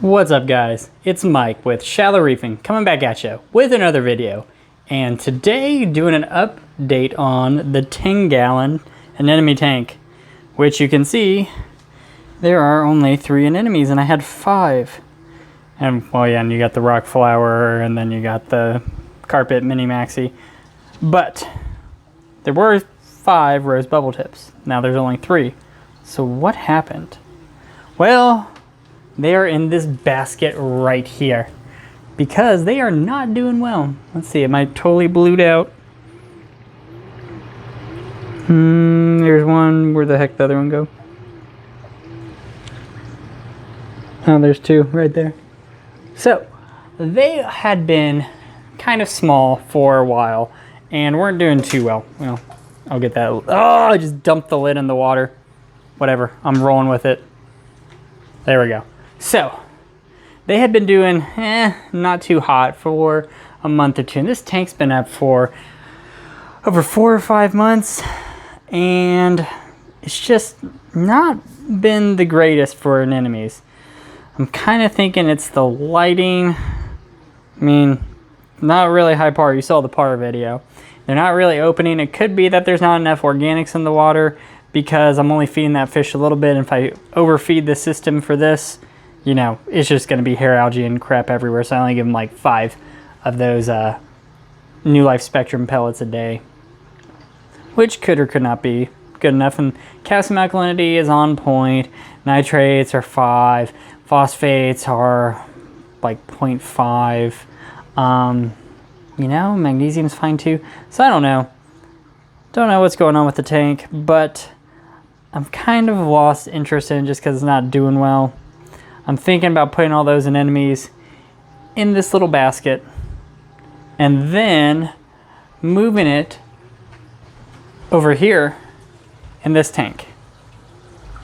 What's up guys, it's Mike with Shallow Reefing coming back at you with another video, and today doing an update on the 10-gallon anemone tank, which you can see there are only 3 anemones and I had 5. And well, yeah, and you got the rock flower and then you got the carpet mini maxi, but there were 5 rose bubble tips. Now there's only 3. So what happened? Well, they are in this basket right here because they are not doing well. Let's see, am I totally blued out? There's one. Where the heck did the other one go? Oh, there's 2 right there. So they had been kind of small for a while and weren't doing too well. Well, I'll get that. Oh, I just dumped the lid in the water. Whatever, I'm rolling with it. There we go. So they had been doing not too hot for a month or 2. And this tank's been up for over 4 or 5 months, and it's just not been the greatest for anemones. I'm kind of thinking it's the lighting. I mean, not really high par. You saw the par video. They're not really opening. It could be that there's not enough organics in the water because I'm only feeding that fish a little bit. And if I overfeed the system for this, you know, it's just going to be hair algae and crap everywhere. So I only give them like 5 of those New Life Spectrum pellets a day, which could or could not be good enough. And calcium alkalinity is on point. Nitrates are 5. Phosphates are like 0.5. You know, magnesium's fine too. So I don't know. Don't know what's going on with the tank, but I'm kind of lost interest in it just because it's not doing well. I'm thinking about putting all those anemones in this little basket and then moving it over here in this tank,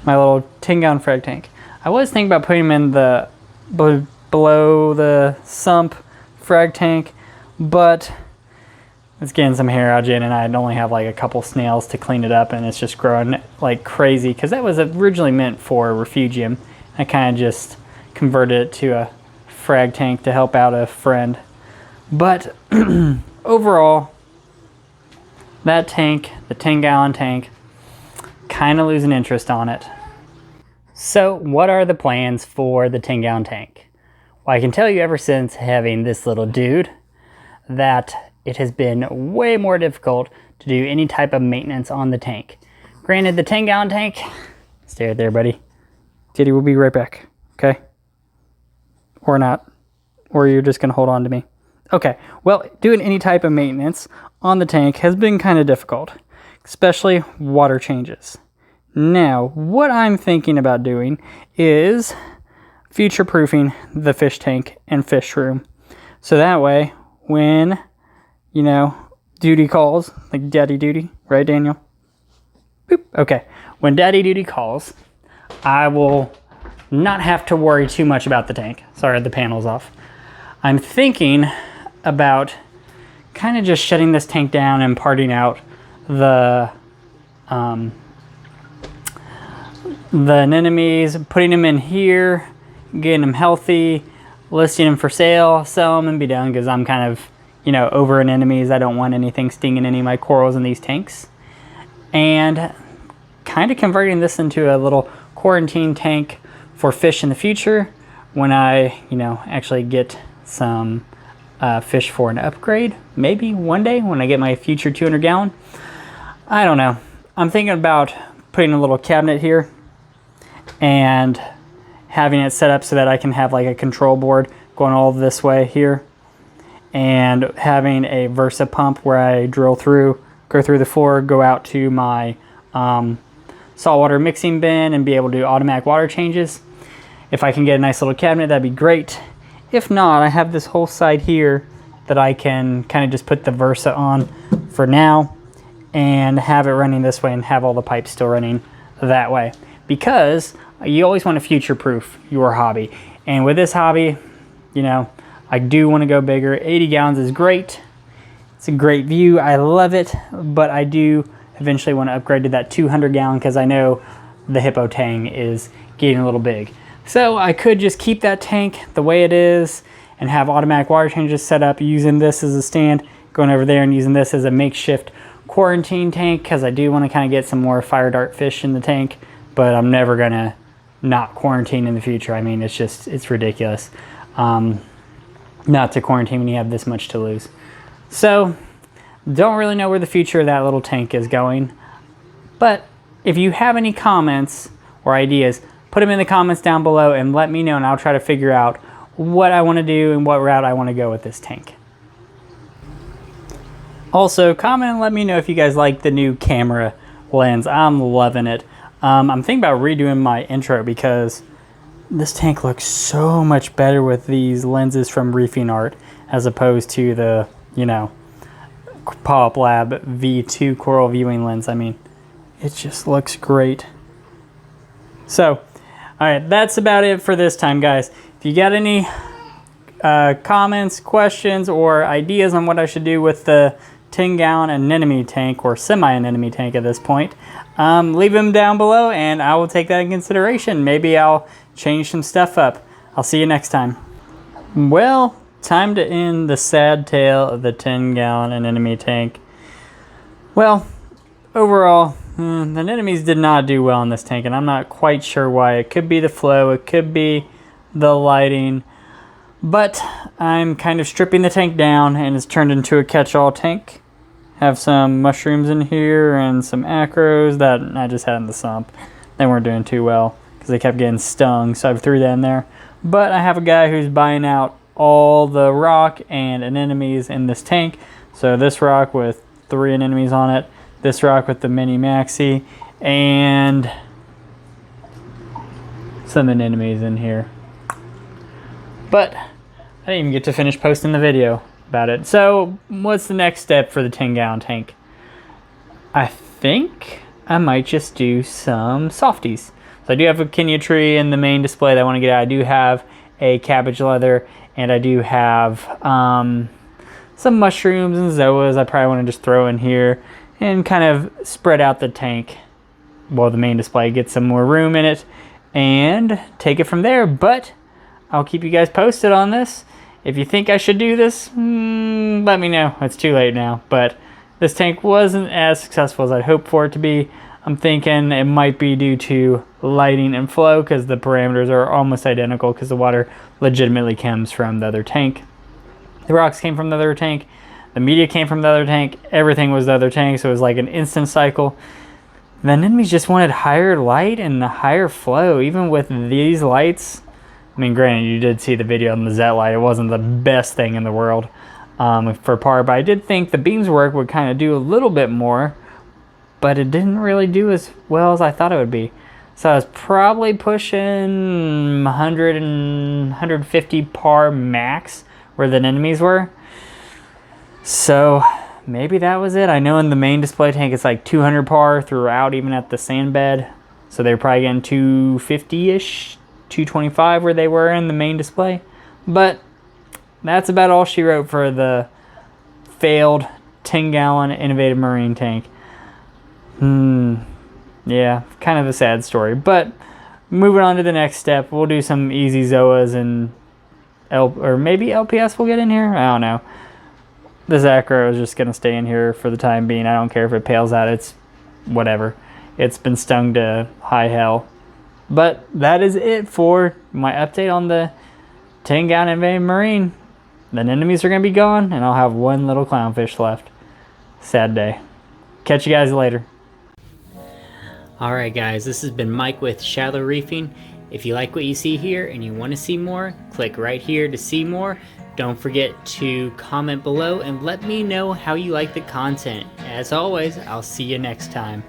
my little 10-gallon frag tank. I was thinking about putting them in the below the sump frag tank, but it's getting some hair algae and I only have like a couple snails to clean it up, and it's just growing like crazy because that was originally meant for a refugium. I kind of just converted it to a frag tank to help out a friend. But overall, that tank, the 10-gallon tank, kind of losing interest on it. So what are the plans for the 10-gallon tank? Well, I can tell you ever since having this little dude that it has been way more difficult to do any type of maintenance on the tank. Granted, the 10-gallon tank, stay right there, buddy. Diddy will be right back, okay? Or not. Or you're just gonna hold on to me. Okay, well, doing any type of maintenance on the tank has been kind of difficult, especially water changes. Now, what I'm thinking about doing is future-proofing the fish tank and fish room. So that way, when, you know, duty calls, like daddy duty, right, Daniel? Boop. Okay, when daddy duty calls, I will not have to worry too much about the tank. Sorry, the panel's off. I'm thinking about kind of just shutting this tank down and parting out the anemones, putting them in here, getting them healthy, listing them for sale, sell them and be done, because I'm kind of, you know, over anemones. I don't want anything stinging any of my corals in these tanks. And kind of converting this into a little quarantine tank for fish in the future when I, you know, actually get some fish for an upgrade. Maybe one day when I get my future 200-gallon. I don't know. I'm thinking about putting a little cabinet here and having it set up so that I can have like a control board going all this way here, and having a Versa pump where I drill through, go through the floor, go out to my saltwater mixing bin and be able to do automatic water changes. If I can get a nice little cabinet, that'd be great. If not, I have this whole side here that I can kind of just put the Versa on for now and have it running this way and have all the pipes still running that way, because you always want to future-proof your hobby. And with this hobby, you know, I do want to go bigger. 80 gallons is great. It's a great view. I love it, but I do eventually want to upgrade to that 200-gallon because I know the Hippo Tang is getting a little big. So I could just keep that tank the way it is and have automatic water changes set up using this as a stand, going over there and using this as a makeshift quarantine tank, because I do want to kind of get some more fire dart fish in the tank, but I'm never going to not quarantine in the future. I mean, it's ridiculous not to quarantine when you have this much to lose. So don't really know where the future of that little tank is going, but if you have any comments or ideas, put them in the comments down below and let me know, and I'll try to figure out what I want to do and what route I want to go with this tank. Also, comment and let me know if you guys like the new camera lens. I'm loving it. I'm thinking about redoing my intro because this tank looks so much better with these lenses from Reefing Art as opposed to the, you know, Pop Lab V2 coral viewing lens. I mean, it just looks great. So, all right, that's about it for this time, guys. If you got any comments, questions, or ideas on what I should do with the 10-gallon anemone tank, or semi-anemone tank at this point, leave them down below and I will take that in consideration. Maybe I'll change some stuff up. I'll see you next time. Well, time to end the sad tale of the 10-gallon anemone tank. Well, overall, the anemones did not do well in this tank, and I'm not quite sure why. It could be the flow, it could be the lighting, but I'm kind of stripping the tank down and it's turned into a catch-all tank. Have some mushrooms in here and some acros that I just had in the sump. They weren't doing too well because they kept getting stung, so I threw that in there. But I have a guy who's buying out all the rock and anemones in this tank. So this rock with 3 anemones on it, this rock with the mini maxi, and some anemones in here. But I didn't even get to finish posting the video about it. So what's the next step for the 10-gallon tank? I think I might just do some softies. So I do have a Kenya tree in the main display that I want to get out. I do have a cabbage leather, and I do have some mushrooms and zoas I probably want to just throw in here and kind of spread out the tank. Well, the main display, get some more room in it and take it from there. But I'll keep you guys posted on this. If you think I should do this, let me know. It's too late now, but this tank wasn't as successful as I'd hoped for it to be. I'm thinking it might be due to lighting and flow because the parameters are almost identical because the water legitimately comes from the other tank. The rocks came from the other tank. The media came from the other tank. Everything was the other tank, so it was like an instant cycle. The enemies just wanted higher light and a higher flow, even with these lights. I mean, granted, you did see the video on the Z light. It wasn't the best thing in the world for par, but I did think the beams work would kind of do a little bit more, but it didn't really do as well as I thought it would be. So I was probably pushing 100 and 150 par max where the enemies were. So maybe that was it. I know in the main display tank it's like 200 par throughout, even at the sand bed. So they're probably getting 250-ish. 225 where they were in the main display. But that's about all she wrote for the failed 10-gallon innovative marine tank. Yeah, kind of a sad story. But moving on to the next step, we'll do some easy zoas and or maybe LPS will get in here. I don't know. This acro is just going to stay in here for the time being. I don't care if it pales out. It's whatever. It's been stung to high hell. But that is it for my update on the 10-gallon invading marine. The enemies are going to be gone, and I'll have one little clownfish left. Sad day. Catch you guys later. Alright guys, this has been Mike with Shallow Reefing. If you like what you see here and you want to see more, click right here to see more. Don't forget to comment below and let me know how you like the content. As always, I'll see you next time.